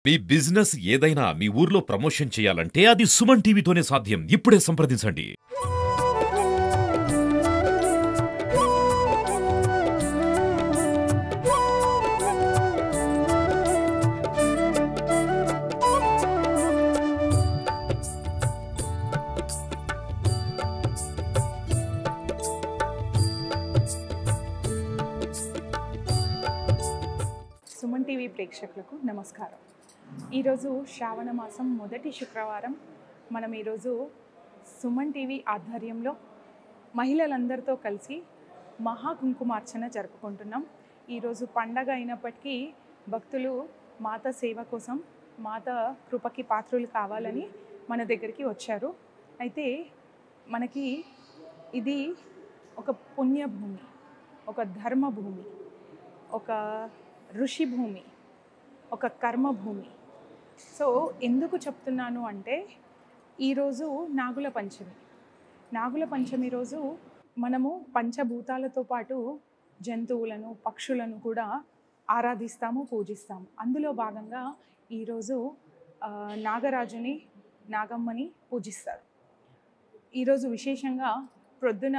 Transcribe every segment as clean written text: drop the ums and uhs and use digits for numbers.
మీ business ఏదైనా మీ ఊర్లో promotion చేయాలంటే అది సుమన్ టీవీతోనే సాధ్యం. ఇప్పుడే సంప్రదించండి. సుమన్ టీవీ ప్రేక్షకులకు నమస్కారం. ఈరోజు శ్రావణ మాసం మొదటి శుక్రవారం. మనం ఈరోజు సుమన్ టీవీ ఆధ్వర్యంలో మహిళలందరితో కలిసి మహాకుంకుమార్చన జరుపుకుంటున్నాం. ఈరోజు పండగ అయినప్పటికీ భక్తులు మాత సేవ కోసం, మాత కృపకి పాత్రులు కావాలని మన దగ్గరికి వచ్చారు. అయితే మనకి ఇది ఒక పుణ్యభూమి, ఒక ధర్మభూమి, ఒక ఋషి భూమి, ఒక కర్మభూమి. సో ఎందుకు చెప్తున్నాను అంటే ఈరోజు నాగుల పంచమి. నాగుల పంచమి రోజు మనము పంచభూతాలతో పాటు జంతువులను, పక్షులను కూడా ఆరాధిస్తాము, పూజిస్తాము. అందులో భాగంగా ఈరోజు నాగరాజుని, నాగమ్మని పూజిస్తారు. ఈరోజు విశేషంగా ప్రొద్దున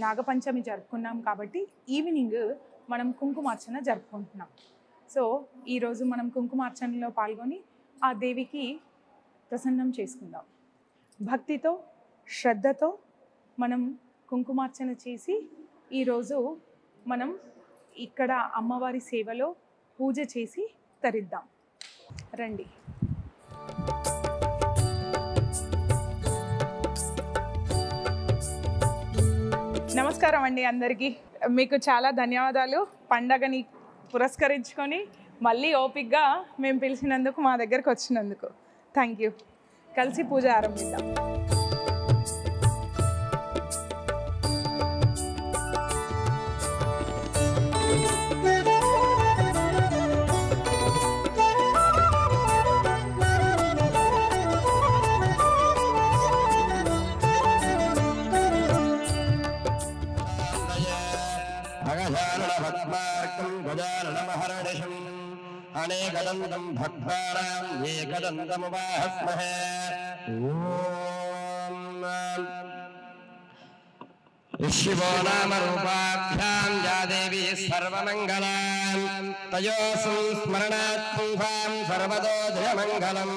నాగపంచమి జరుపుకున్నాం కాబట్టి ఈవినింగ్ మనం కుంకుమార్చన జరుపుకుంటున్నాం. సో ఈరోజు మనం కుంకుమార్చనలో పాల్గొని ఆ దేవికి ప్రసన్నం చేసుకుందాం. భక్తితో, శ్రద్ధతో మనం కుంకుమార్చన చేసి ఈరోజు మనం ఇక్కడ అమ్మవారి సేవలో పూజ చేసి తరిద్దాం. రండి. నమస్కారం అండి అందరికీ. మీకు చాలా ధన్యవాదాలు. పండగని పురస్కరించుకొని మళ్ళీ ఓపిక్గా మేము పిలిచినందుకు, మా దగ్గరకు వచ్చినందుకు థ్యాంక్ యూ. కలిసి పూజ ఆరంభిద్దాం. అనేకదంతం భక్తానాం ఏకదంతముపాస్మహే. ఓం శివో నామ రూపాభ్యాం యా దేవీ సర్వమంగళాం తయోస్సు స్మరణాత్ పుంసాం సర్వదో జయమంగళం.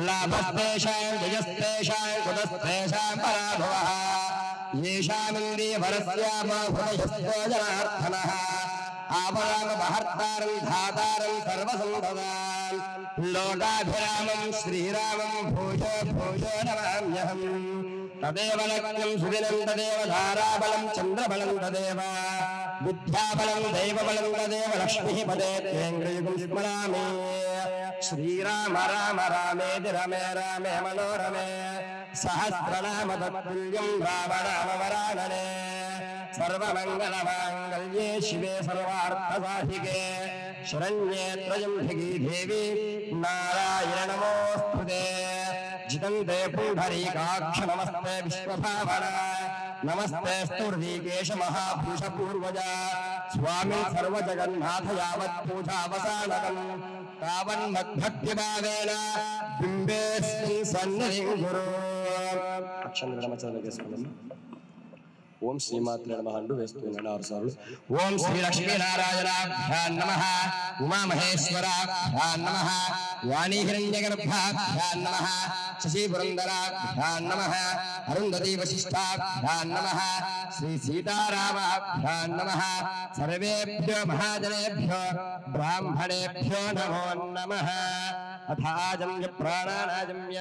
లాభస్తేషాం జయస్తేషాం కుతస్తేషాం పరాభవః. యేషామింద్రీ వరస్యామహృదయస్థో జనార్దనః. ఆపరామ మహర్తారం ధాతారం సర్వసంపదాం. లోకాభిరామం శ్రీరామం భూజో భూజో నమామ్యహం. తదేవ లక్ష్యం సుదినం తదేవ ధారాబలం చంద్రబలం తదేవ విద్యాబలం దైవబలం తదేవ లక్ష్మీ పదే తేంద్రయుగం స్మరామి. శ్రీరామ రామ రామేతి రమే రామే మనోరమే. సహస్రనామ తత్తుల్యం రామనామ వరాననే. సర్వమంగళమాంగళ్యే శివే సర్వార్థసాధికే శరణ్యే త్రయంబకే దేవి నారాయణ నమోస్తుతే. జితంతే పుండరీకాక్ష నమస్తే విశ్వభావన. నమస్తే స్తౌర్వీకేశ మహాపురుష పూర్వజ. స్వామి సర్వజగన్నాథ యావత్ పూజావసానకం. తావన్మద్భక్తిభావేన బింబేస్మిన్ సన్నిధిం గురు. అక్షంద్ర నమస్కారం చేసుకుందాం. ఓం శ్రీమాత్రే నమః అంటూ వేస్తున్నాను 6 సార్లు. ఓం శ్రీ లక్ష్మీనారాయణాభ్యాం నమః. ఉమామహేశ్వరాభ్యాం నమః. వాణీ హిరణ్యగర్భాభ్యాం నమః. శశిపురందరాభ్యాం నమః. అరుంధతీ వశిష్ఠాభ్యాం నమః. శ్రీ సీతారామాభ్యాం నమః. సర్వేభ్యో మహాజనేభ్యో బ్రాహ్మణేభ్యో నమో నమః. అథాజమ్య ప్రాణానాజమ్య.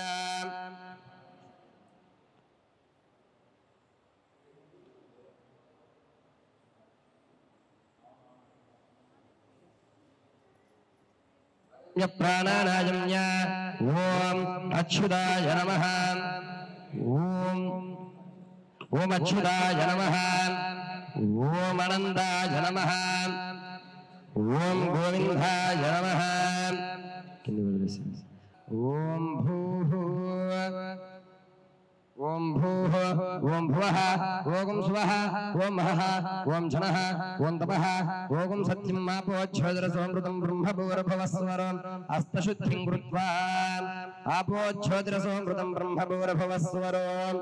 ప్రాణానాజమ్య. ఓం అచ్యుతాయ నమః. ఓం అచ్యుతాయ నమః. ఓం అనంతాయ నమః. ఓం గోవిందాయ నమః. ఓం భూః ఓం భూః ఓం భువః ఓం స్వః ఓం మహః ఓం జనః ఓం తపః ఓం సత్యం ఆపోచ్ఛోదరసోమృతం బ్రహ్మభూర్భువస్వరం అస్తశుద్ధిం కృత్వా ఆపోచ్ఛోదరసోమృతం బ్రహ్మభూర్భువస్వరం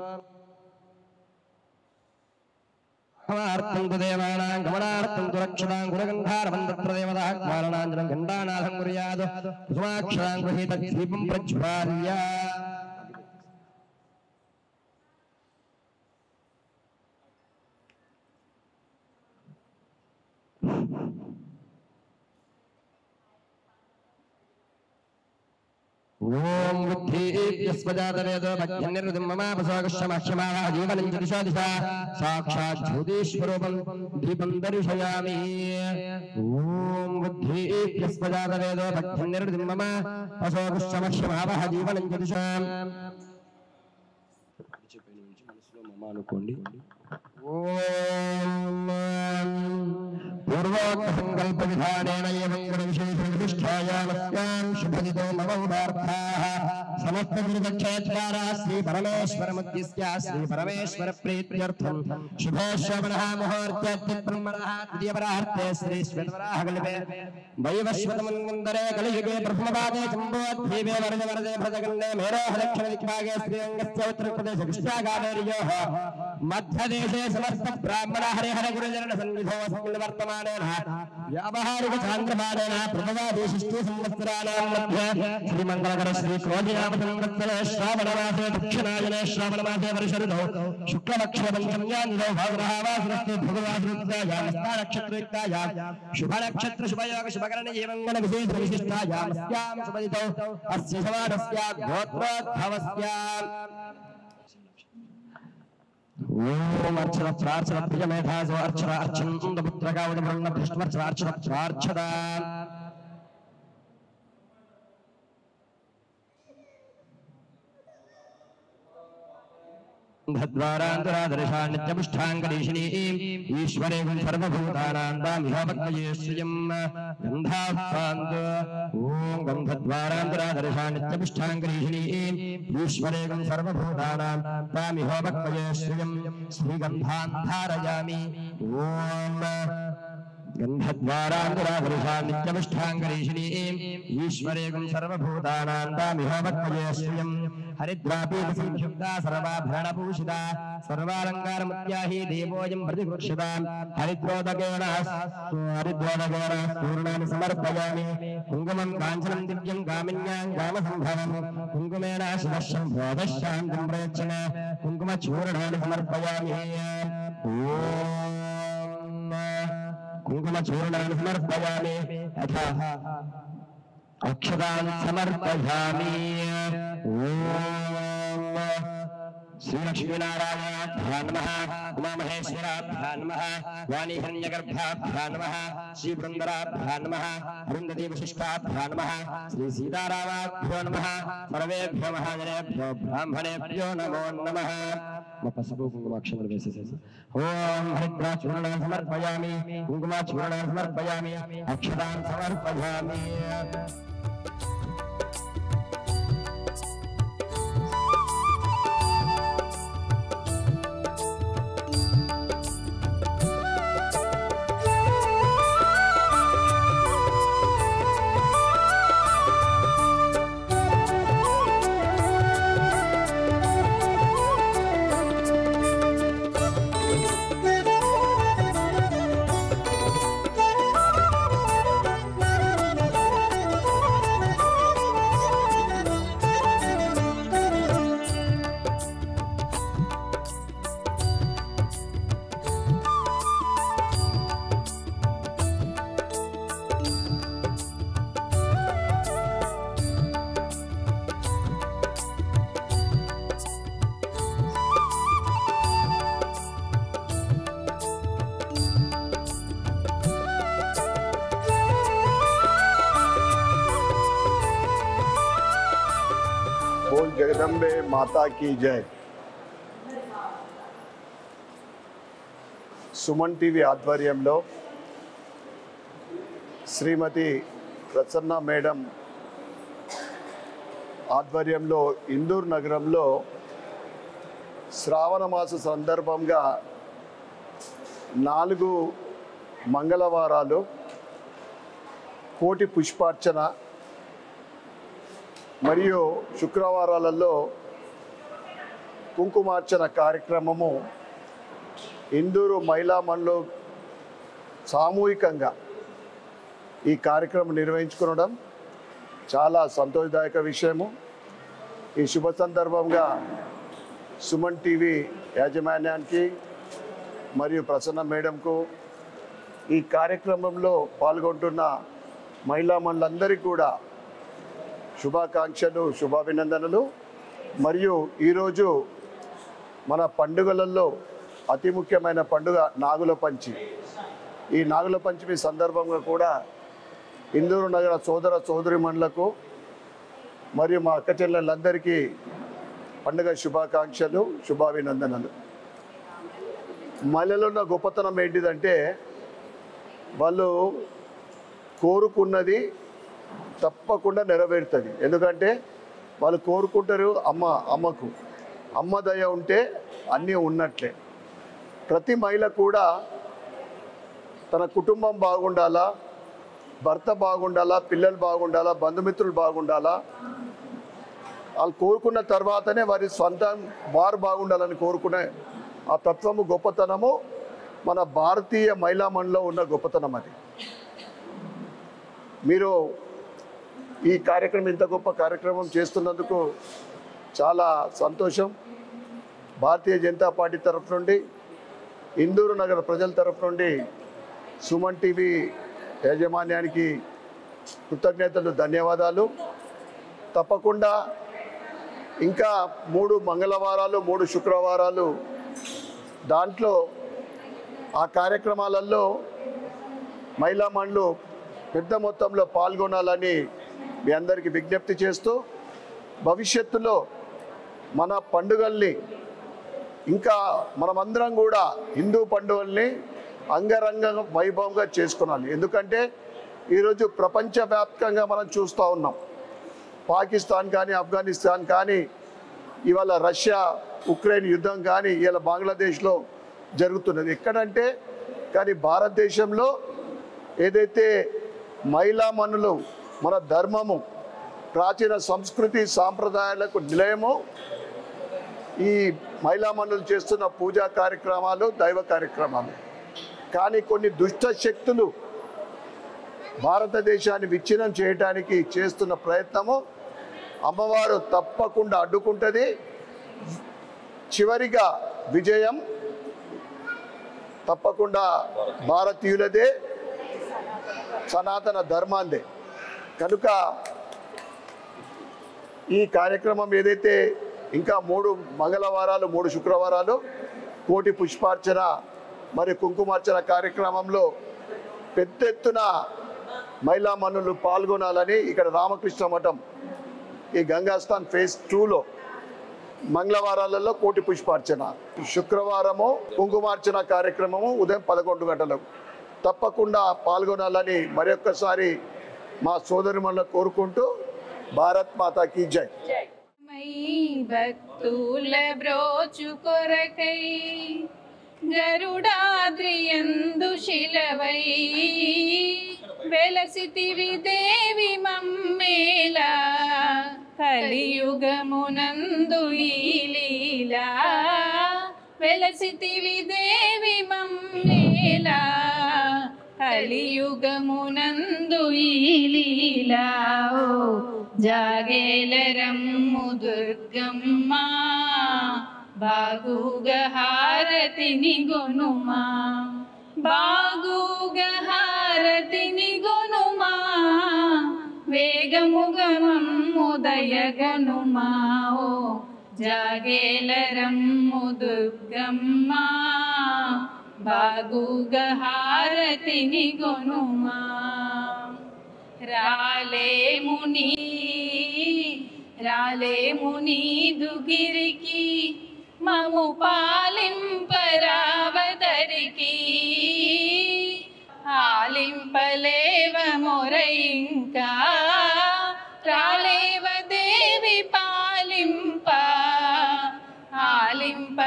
గమనార్థం తు దేవానాం గమనార్థం తు రక్షతాం గుణగంధారవం తత్ర దేవతాః కారణాంజనం గండానాథం కుర్యాద్ కుసుమాక్షరాం గృహీత దీపం ప్రజ్వాల్య ఓం బుద్ధిస్వజాతవేదో భజ్ఞనిర్వృతిం మమాపసోగశ్యమక్షమావః జీవనం చ దిశా దిశా సాక్షాత్ జ్యోతిష్స్వరూపం దీపం దర్శయామి ఓం బుద్ధిస్వజాతవేదో భజ్ఞనిర్వృతిం మమాపసోగశ్యమక్షమావః జీవనం చ దిశా మనసులో మమ అనుకోండి ఓం పూర్వోక్తసంకల్ప విధానేన ఏవం గుణవిశేషవిశిష్టాయామస్యాం శుభదితో నవోదార్థాః సమస్త గురుదక్షేత్రారా శ్రీ పరమేశ్వరముద్దిశ్య శ్రీ పరమేశ్వర ప్రీత్యర్థం శుభే శ్రవణః ముహూర్తే బ్రహ్మణః ద్వితీయపరార్తే శ్రీ శ్వేతవరాహకల్పే వైవస్వతమన్వంతరే కలియుగే బ్రహ్మపాదే జంబోద్భీమే వరద వరదే భృతగణే మేరోహ దక్షిణ దిక్పాగే శ్రీరంగస్య ఉత్తరప్రదేశ కృష్ణాగావేర్యోః మధ్యదేశే సమస్త బ్రాహ్మణ హరిహర గురుజన సన్నిధో సంవర్తమానేన వ్యావహారిక చాంద్రమానేన ప్రథమాదేశిష్ఠు సంవత్సరాణాం మధ్య శ్రీమంగళకర శ్రీ క్రోధినామ సంవత్సరే శ్రావణమాసే దక్షిణాయనే శ్రావణమాసే వర్ష ఋతౌ శుక్లపక్ష పంచమ్యాన్లో భాద్రహావాసరస్తే భగవాసృత్యాయామస్తా నక్షత్రయుక్తాయాం శుభ నక్షత్ర శుభయోగ శుభకరణ జీవంగణ విశేష విశిష్టాయామస్యాం శుభదితౌ అస్య సమానస్య గోత్రోద్భవస్య ఓం అర్చన ప్రార్చన ప్రియ మేధాసో అర్చన అర్చన పుత్రకావడ బ్రహ్మ కృష్ణవర్చన అర్చన ప్రార్చన ధద్వారాంతరాదర్శాన్నిత్యపుష్టాంగరీషిణీ ఈశ్వరే సర్వభూతానాం తామిహోపక్తయే శ్రియం గంధాపాంత ఓం గంధద్వారాంతరాదర్శాన్నిత్యపుష్టాంగరీషిణీ ఈశ్వరే సర్వభూతానాం తామిహోపక్తయే శ్రియం శ్రీగంధాన్ ధారయామి ఓం గంధద్వారాంతరాదర్శాన్నిత్యపుష్టాంగరీషిణీ ఈశ్వరే సర్వభూతానాం తామిహోపక్తయే శ్రియం హరిద్రాపీఠ సంయుక్తా సర్వాభరణభూషితా సర్వాలంకారముత్యాహి దేవోయం ప్రతిగృక్షితా హరిద్రోదకేన పూర్ణాన్ని సమర్పయామి కుంకుమం కాంచనం దివ్యం కామిన్యాం కామసంభవం కుంకుమేన శివశంభోదశాంతిం ప్రయచ్చన కుంకుమచూర్ణాన్ని సమర్పయామి ఓం కుంకుమచూర్ణాన్ని సమర్పయామి అథ అక్షరాన్ సమర్పయామి ఓం శ్రీ లక్ష్మీనారాయణాభ్యా నమః ఉమామహేశ్వరాభ్యా నమః వాణీహిరణ్యగర్భాభ్యా నమః శ్రీ బృందరాభ్యా నమః అరుంధతీ వశిష్టాభ్యా నమః శ్రీ సీతారామాభ్యో నమః సర్వేభ్యో మహాజనేభ్యో బ్రాహ్మణేభ్యో నమో నమః పసుపు కుంకుమాక్షరాలు వేసేసేసి ఓం హరిద్రాచూర్ణాన్ సమర్పయామి కుంకుమాచూర్ణాన్ సమర్పయామి అక్షరాన్ సమర్పయామి बोल जगदम्बे माता की जय। సుమన్ టీవీ ఆధ్వర్యంలో శ్రీమతి ప్రసన్న మేడం ఆధ్వర్యంలో ఇందూర్ నగరంలో శ్రావణ మాస సందర్భంగా 4 మంగళవారాలు కోటి పుష్పార్చన మరియు శుక్రవారాలలో కుంకుమార్చన కార్యక్రమము ఇందూరు మహిళా మండలి సామూహికంగా ఈ కార్యక్రమం నిర్వహించుకోవడం చాలా సంతోషదాయక విషయము. ఈ శుభ సందర్భంగా సుమన్ టీవీ యాజమాన్యానికి మరియు ప్రసన్న మేడంకు ఈ కార్యక్రమంలో పాల్గొంటున్న మహిళా మండలందరికీ కూడా శుభాకాంక్షలు, శుభాభినందనలు. మరియు ఈరోజు మన పండుగలలో అతి ముఖ్యమైన పండుగ నాగుల పంచమి. ఈ నాగుల పంచమి సందర్భంగా కూడా ఇందూరు నగర సోదర సోదరీమణులకు మరియు మా అక్క చెల్లెళ్ళందరికీ పండుగ శుభాకాంక్షలు, శుభాభినందనలు. మహిళలో ఉన్న గొప్పతనం ఏంటిదంటే వాళ్ళు కోరుకున్నది తప్పకుండా నెరవేరుతుంది. ఎందుకంటే వాళ్ళు కోరుకుంటారు అమ్మ దయ ఉంటే అన్నీ ఉన్నట్లే. ప్రతి మహిళ కూడా తన కుటుంబం బాగుండాలా, భర్త బాగుండాలా, పిల్లలు బాగుండాలా, బంధుమిత్రులు బాగుండాలా. వాళ్ళు కోరుకున్న తర్వాతనే వారి వారు బాగుండాలని కోరుకునే ఆ తత్వము, గొప్పతనము మన భారతీయ మహిళా మండలిలో ఉన్న గొప్పతనం. అది మీరు ఈ కార్యక్రమం, ఇంత గొప్ప కార్యక్రమం చేస్తున్నందుకు చాలా సంతోషం. భారతీయ జనతా పార్టీ తరఫు నుండి, ఇందూరు నగర ప్రజల తరఫు నుండి సుమన్ టీవీ యాజమాన్యానికి కృతజ్ఞతలు, ధన్యవాదాలు. తప్పకుండా ఇంకా 3 మంగళవారాలు, 3 శుక్రవారాలు దాంట్లో ఆ కార్యక్రమాలలో మహిళా మండలు పెద్ద మొత్తంలో పాల్గొనాలని మీ అందరికీ విజ్ఞప్తి చేస్తూ, భవిష్యత్తులో మన పండుగల్ని ఇంకా మనమందరం కూడా హిందూ పండుగల్ని అంగరంగ వైభవంగా చేసుకున్నాలి. ఎందుకంటే ఈరోజు ప్రపంచవ్యాప్తంగా మనం చూస్తూ ఉన్నాం. పాకిస్తాన్ కానీ, ఆఫ్ఘనిస్తాన్ కానీ, ఇవాళ రష్యా ఉక్రెయిన్ యుద్ధం కానీ, ఇవాళ బంగ్లాదేశ్లో జరుగుతున్నది. ఎక్కడంటే కానీ భారతదేశంలో ఏదైతే మహిళా మనులు, మన ధర్మము, ప్రాచీన సంస్కృతి సాంప్రదాయాలకు నిలయము ఈ మహిళా మనులు చేస్తున్న పూజా కార్యక్రమాలు, దైవ కార్యక్రమాలు. కానీ కొన్ని దుష్ట శక్తులు భారతదేశాన్ని విచ్ఛిన్నం చేయడానికి చేస్తున్న ప్రయత్నము అమ్మవారు తప్పకుండా అడ్డుకుంటుంది. చివరిగా విజయం తప్పకుండా భారతీయులదే, సనాతన ధర్మాందే. కనుక ఈ కార్యక్రమం ఏదైతే ఇంకా 3 మంగళవారాలు, 3 శుక్రవారాలు కోటి పుష్పార్చన మరియు కుంకుమార్చన కార్యక్రమంలో పెద్ద ఎత్తున మహిళా మనులు పాల్గొనాలని ఇక్కడ రామకృష్ణ మఠం ఈ గంగాస్థాన్ ఫేజ్ 2లో మంగళవారాలలో కోటి పుష్పార్చన, శుక్రవారము కుంకుమార్చన కార్యక్రమము ఉదయం 11 గంటలకు తప్పకుండా పాల్గొనాలని మరొక్కసారి మా సోదరిమణులను కోరుకుంటూ భారత్ మాతా కీ జై. భక్తుల బ్రోచు కొరకై గరుడాద్రియందు శిలవై వెలసితివి దేవి మమ్మేలా కలియుగమునందు ఈ లీలా వెలసితివి దేవి మమ్మేలా కలియుగమునందు ఈ లీలా జాగేలరమ్ము దుర్గమ్మ బాగుగా హారతిని గొనుమా బాగుగా హారతిని గొనుమా వేగముగమమ్ము దయగనుమా ఓ జాగేలరమ్ము దుర్గమ్మ బాగుగా హారతిని గొనుమా రాలేము నీదుగిరికి మము పాలింపరావదరికి ఆలింపలేవ మొరయింకా రాలేవ దేవి పాలింప ఆలింప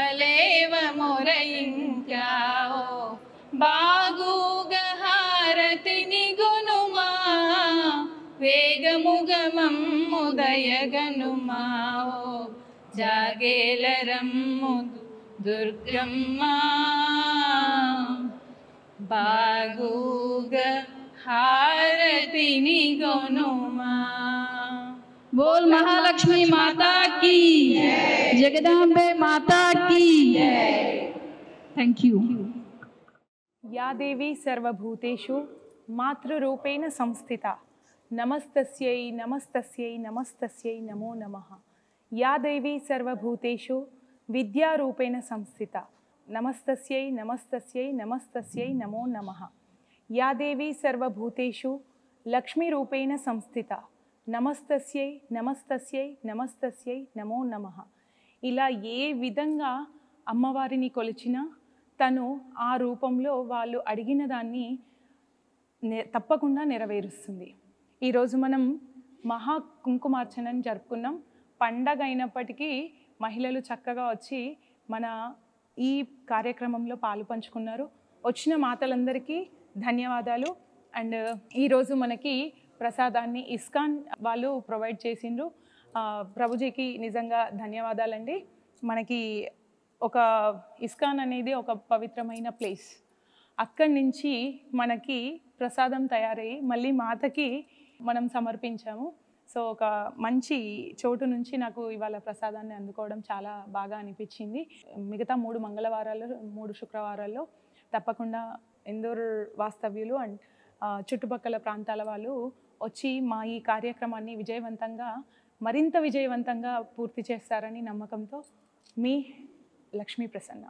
దయగనుమా ఓ జాగేలరమ్ము దుర్గమ్మ బాగుగా హారతిని గొనుమా. बोल महालक्ष्मी माता की जगदांबे माता की थैंक यू. या देवी सर्वभूतेषु मातृरूपेण संस्थिता नमस्तस्यै नमस्तस्यै नमस्तस्यै नमो नमः. या देवी सर्वभूतेषु विद्यारूपेण संस्थिता नमस्तस्यै नमस्तस्यै नमस्तस्यै नमो नमः. या देवी सर्वभूतेषु लक्ष्मीरूपेण संस्थिता నమస్తస్యై నమస్తస్యై నమస్తస్యై నమో నమః. ఇలా ఏ విధంగా అమ్మవారిని కొలిచినా తను ఆ రూపంలో వాళ్ళు అడిగిన దాన్ని తప్పకుండా నెరవేరుస్తుంది. ఈరోజు మనం మహా కుంకుమార్చనని జరుపుకున్నాం. పండగ అయినప్పటికీ మహిళలు చక్కగా వచ్చి మన ఈ కార్యక్రమంలో పాలు పంచుకున్నారు. వచ్చిన మాతలందరికీ ధన్యవాదాలు. అండ్ ఈరోజు మనకి ప్రసాదాన్ని ఇస్కాన్ వాళ్ళు ప్రొవైడ్ చేసిండ్రు. ప్రభుజీకి నిజంగా ధన్యవాదాలండి. మనకి ఒక ఇస్కాన్ అనేది ఒక పవిత్రమైన ప్లేస్. అక్కడి నుంచి మనకి ప్రసాదం తయారయ్యి మళ్ళీ మాతకి మనం సమర్పించాము. సో ఒక మంచి చోటు నుంచి నాకు ఇవాళ ప్రసాదాన్ని అందుకోవడం చాలా బాగా అనిపించింది. మిగతా 3 మంగళవారాలు 3 శుక్రవారాల్లో తప్పకుండా ఇందూర్ వాస్తవ్యులు అండ్ చుట్టుపక్కల ప్రాంతాల వాళ్ళు వచ్చి మా ఈ కార్యక్రమాన్ని మరింత విజయవంతంగా పూర్తి చేస్తారని నమ్మకంతో మీ లక్ష్మీ ప్రసన్న.